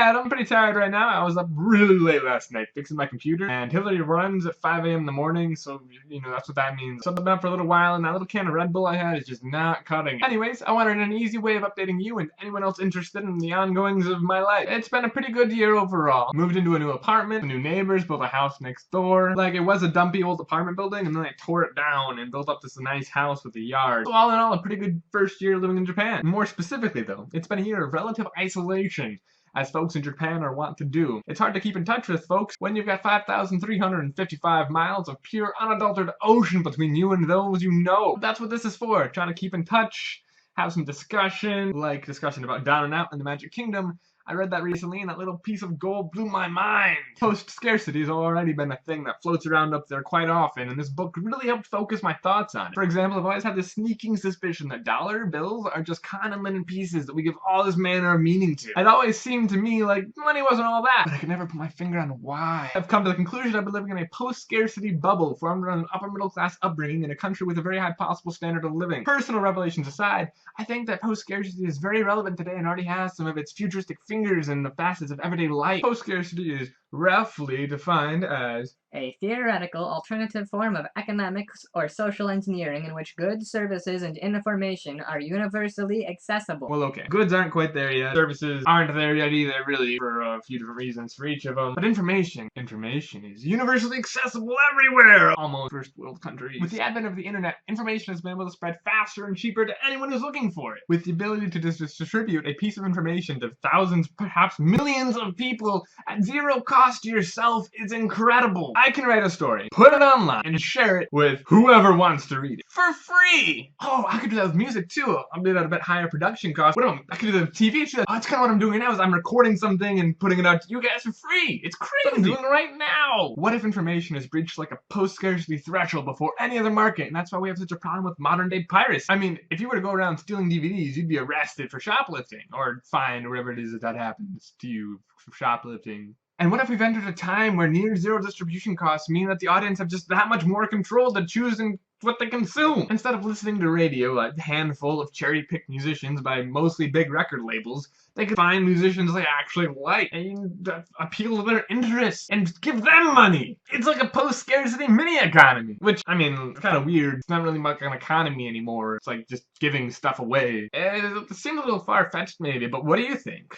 Adam. I'm pretty tired right now. I was up really late last night fixing my computer, and Hillary runs at 5 a.m. in the morning, so, you know, that's what that means. So I've been up for a little while, and that little can of Red Bull I had is just not cutting it. Anyways, I wanted an easy way of updating you and anyone else interested in the ongoings of my life. It's been a pretty good year overall. Moved into a new apartment, new neighbors, built a house next door. Like, it was a dumpy old apartment building, and then I tore it down and built up this nice house with a yard. So all in all, a pretty good first year living in Japan. More specifically though, it's been a year of relative isolation, as folks in Japan are wont to do. It's hard to keep in touch with folks when you've got 5,355 miles of pure unadulterated ocean between you and those you know. That's what this is for, trying to keep in touch, have some discussion, like discussion about Down and Out and the Magic Kingdom. I read that recently, and that little piece of gold blew my mind. Post Scarcity has already been a thing that floats around up there quite often, and this book really helped focus my thoughts on it. For example, I've always had this sneaking suspicion that dollar bills are just common linen pieces that we give all this manner of meaning to. It always seemed to me like money wasn't all that, but I could never put my finger on why. I've come to the conclusion I've been living in a post-scarcity bubble formed around an upper-middle-class upbringing in a country with a very high possible standard of living. Personal revelations aside, I think that post-scarcity is very relevant today and already has some of its futuristic fingers in the facets of everyday life. Post-scarcity is roughly defined as a theoretical alternative form of economics or social engineering in which goods, services, and information are universally accessible. Well, okay. Goods aren't quite there yet. Services aren't there yet either, really, for a few different reasons for each of them. But information is universally accessible everywhere! Almost first world countries. With the advent of the internet, information has been able to spread faster and cheaper to anyone who's looking for it. With the ability to distribute a piece of information to thousands, perhaps millions of people at zero cost to yourself is incredible. I can write a story, put it online, and share it with whoever wants to read it for free. Oh, I could do that with music too. I'll do that at a bit higher production cost. What I could do the TV too. Oh, that's kind of what I'm doing now. Is I'm recording something and putting it out to you guys for free. It's crazy. That's what I'm doing right now. What if information has breached like a post-scarcity threshold before any other market, and that's why we have such a problem with modern-day piracy? I mean, if you were to go around stealing DVDs, you'd be arrested for shoplifting or fined, or whatever it is that happens to you for shoplifting. And what if we've entered a time where near zero distribution costs mean that the audience have just that much more control to choose what they consume? Instead of listening to radio, a handful of cherry-picked musicians by mostly big record labels, they could find musicians they actually like and appeal to their interests and give them money. It's like a post-scarcity mini-economy, which, I mean, it's kind of weird. It's not really much an economy anymore. It's like just giving stuff away. It seems a little far-fetched maybe, but what do you think?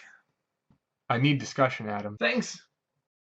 I need discussion, Adam. Thanks.